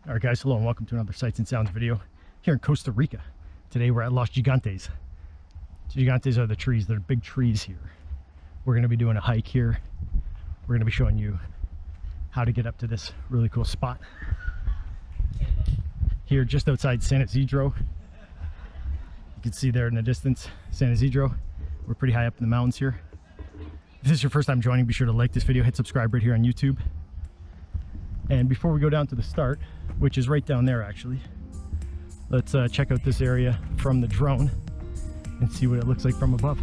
All right, guys, hello and welcome to another Sights and Sounds video here in Costa Rica. Today we're at Los Gigantes. Gigantes are the trees. They're big trees here. We're going to be doing a hike here. We're going to be showing you how to get up to this really cool spot here just outside San Isidro. You can see there in the distance San Isidro. We're pretty high up in the mountains here. If this is your first time joining, be sure to like this video, hit subscribe right here on YouTube. And before we go down to the start, which is right down there actually, let's check out this area from the drone and see what it looks like from above.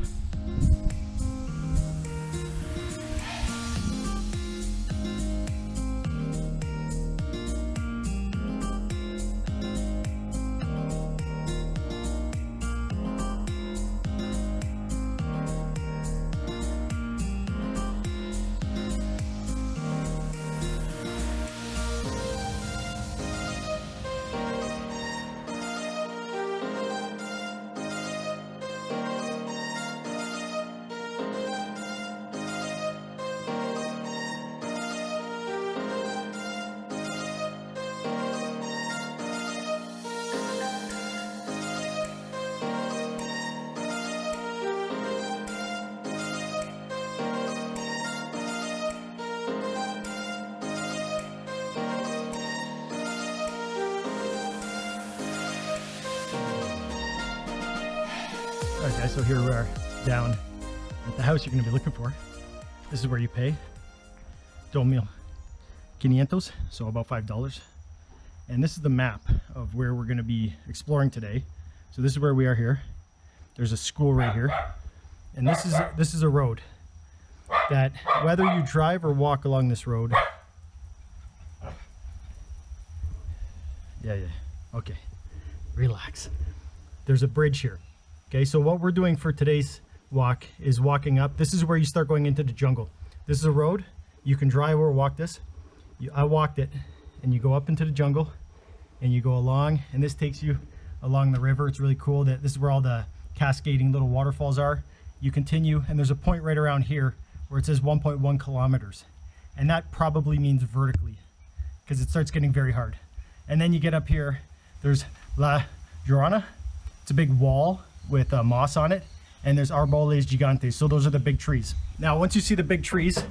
Alright guys, so here we are down at the house you're going to be looking for. This is where you pay $2,500, so about $5. And this is the map of where we're going to be exploring today. So this is where we are here. There's a school right here. And this is a road that whether you drive or walk along this road. Yeah, okay. Relax. There's a bridge here. Okay, so what we're doing for today's walk is walking up. This is where you start going into the jungle. This is a road. You can drive or walk this. I walked it, and you go up into the jungle, and you go along, and this takes you along the river. It's really cool that this is where all the cascading little waterfalls are. You continue, and there's a point right around here where it says 1.1 kilometers. And that probably means vertically, because it starts getting very hard. And then you get up here, there's La Llorona. It's a big wall with moss on it, and there's Árboles Gigantes. So those are the big trees. Now once you see the big trees,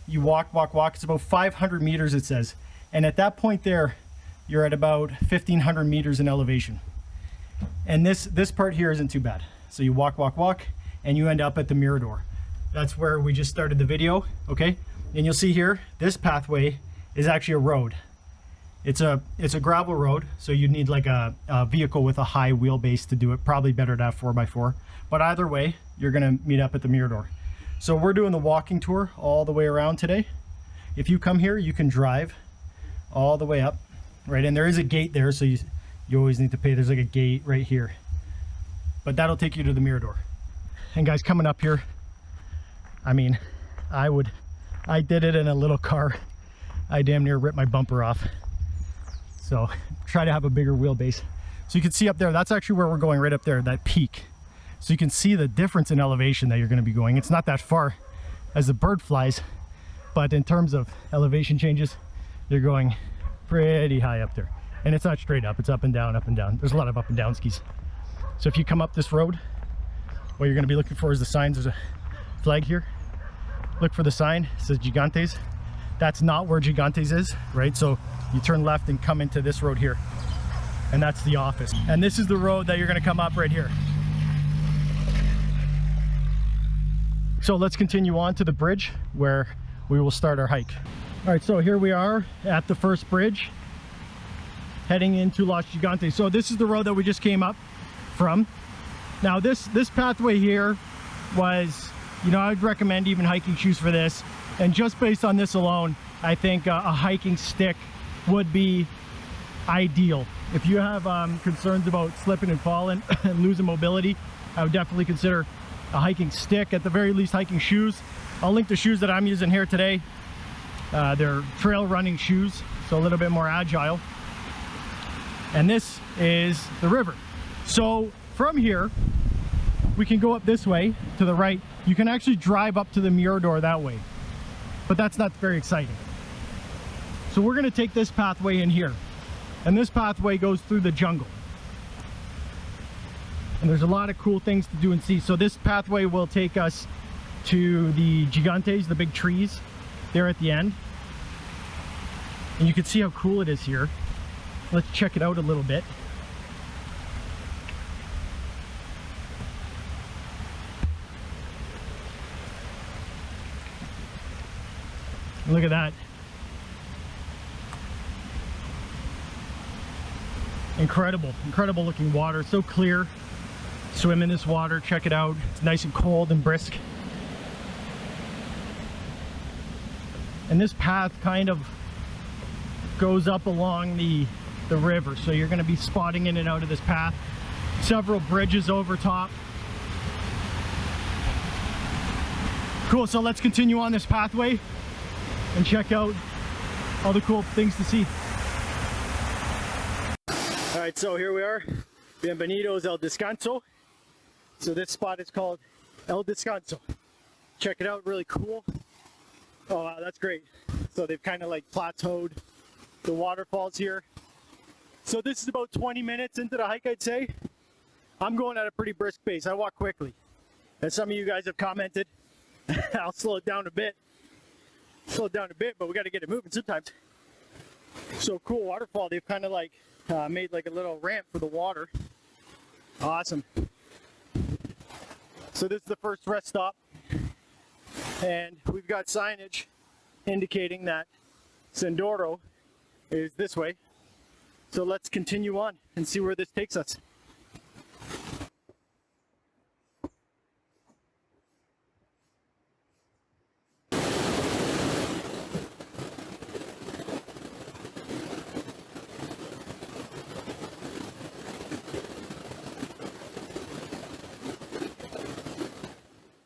you walk. It's about 500 meters it says, and at that point there you're at about 1,500 meters in elevation. And this part here isn't too bad. So you walk, and you end up at the Mirador. That's where we just started the video. Okay, and you'll see here this pathway is actually a road. It's a gravel road, so you need like a vehicle with a high wheelbase to do it. Probably better to have 4x4, but either way you're gonna meet up at the Mirador. So we're doing the walking tour all the way around today. If you come here, you can drive all the way up, right? And there is a gate there, so you always need to pay. There's like a gate right here, but that'll take you to the Mirador. And guys, coming up here, I mean, I did it in a little car. I damn near ripped my bumper off. So try to have a bigger wheelbase. So you can see up there, that's actually where we're going, right up there, that peak. So you can see the difference in elevation that you're going to be going. It's not that far as the bird flies, but in terms of elevation changes, you're going pretty high up there. And it's not straight up, it's up and down, up and down. There's a lot of up and down skis. So if you come up this road, what you're going to be looking for is the signs. There's a flag here. Look for the sign, it says Gigantes. That's not where Gigantes is, right? So you turn left and come into this road here, and that's the office. And this is the road that you're going to come up right here. So let's continue on to the bridge where we will start our hike. All right, so here we are at the first bridge heading into Los Gigantes. So this is the road that we just came up from. Now this pathway here was, you know, I'd recommend even hiking shoes for this. And just based on this alone, I think a hiking stick would be ideal. If you have concerns about slipping and falling and losing mobility, I would definitely consider a hiking stick, at the very least hiking shoes. I'll link the shoes that I'm using here today. They're trail running shoes, so a little bit more agile. And this is the river. So from here, we can go up this way to the right. You can actually drive up to the Mirador that way, but that's not very exciting. So we're going to take this pathway in here. And this pathway goes through the jungle. And there's a lot of cool things to do and see. So this pathway will take us to the Gigantes, the big trees there at the end. And you can see how cool it is here. Let's check it out a little bit. Look at that. Incredible looking water, so clear. Swim in this water, check it out. It's nice and cold and brisk. And this path kind of goes up along the river, so you're going to be spotting in and out of this path. Several bridges over top. Cool, so let's continue on this pathway and check out all the cool things to see. All right, so here we are. Bienvenidos al Descanso. So this spot is called El Descanso. Check it out, really cool. Oh wow, that's great. So they've kind of like plateaued the waterfalls here. So this is about 20 minutes into the hike, I'd say. I'm going at a pretty brisk pace. I walk quickly. As some of you guys have commented, I'll slow it down a bit. But we got to get it moving sometimes. So cool waterfall. They've kind of like made like a little ramp for the water. Awesome. So this is the first rest stop, and we've got signage indicating that Sendoro is this way. So let's continue on and see where this takes us.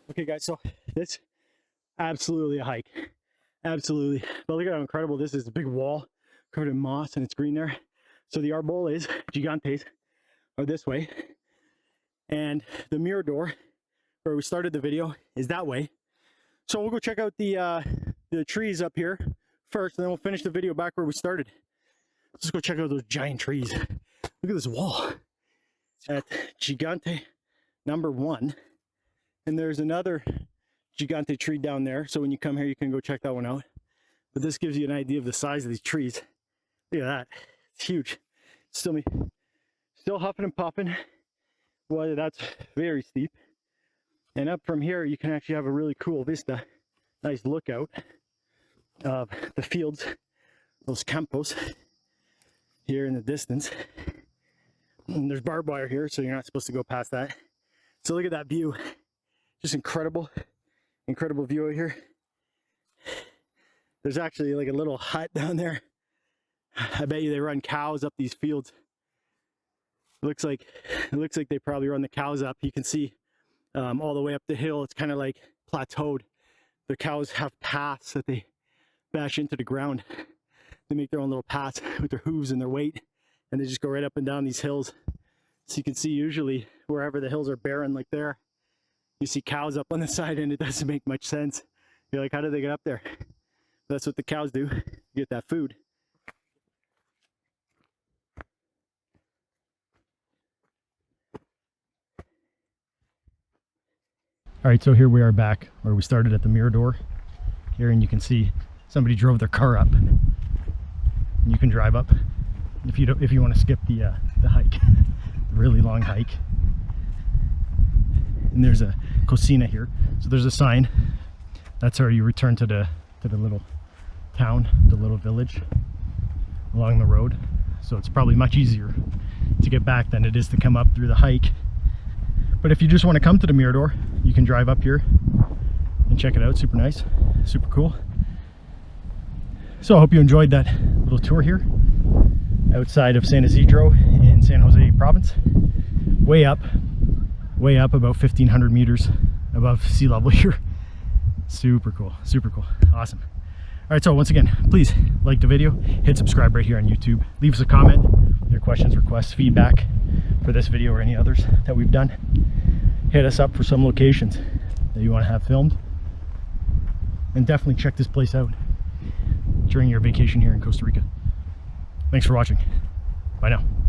Okay guys, so this absolutely a hike. Absolutely. But look at how incredible this is. A big wall covered in moss and it's green there. So the Arboles Gigantes are this way. And the Mirador, where we started the video, is that way. So we'll go check out the trees up here first, and then we'll finish the video back where we started. Let's go check out those giant trees. Look at this wall. At Gigante #1. And there's another Gigante tree down there. So when you come here, you can go check that one out. But this gives you an idea of the size of these trees. Look at that. It's huge. Still huffing and puffing. Well, that's very steep. And up from here, you can actually have a really cool vista. Nice lookout of the fields, those campos here in the distance. And there's barbed wire here, so you're not supposed to go past that. So look at that view. Just incredible view out here. There's actually like a little hut down there. I bet you they run cows up these fields. It looks like they probably run the cows up. You can see all the way up the hill. It's kind of like plateaued. The cows have paths that they bash into the ground. They make their own little paths with their hooves and their weight, and they just go right up and down these hills. So you can see usually wherever the hills are barren like there, you see cows up on the side, and it doesn't make much sense. You're like, how did they get up there? That's what the cows do, get that food. All right, so here we are back where we started at the Mirador here, and you can see somebody drove their car up. And you can drive up if you want to skip the hike, the really long hike. And there's a cocina here, so there's a sign. That's how you return to the little town, the little village along the road. So it's probably much easier to get back than it is to come up through the hike. But if you just want to come to the Mirador, you can drive up here and check it out. Super nice, super cool. So I hope you enjoyed that little tour here outside of San Isidro in San Jose province. Way up about 1,500 meters above sea level here. Super cool, awesome. All right, so once again, please like the video, hit subscribe right here on YouTube, leave us a comment, your questions, requests, feedback for this video or any others that we've done. Hit us up for some locations that you want to have filmed, and definitely check this place out during your vacation here in Costa Rica. Thanks for watching. Bye now.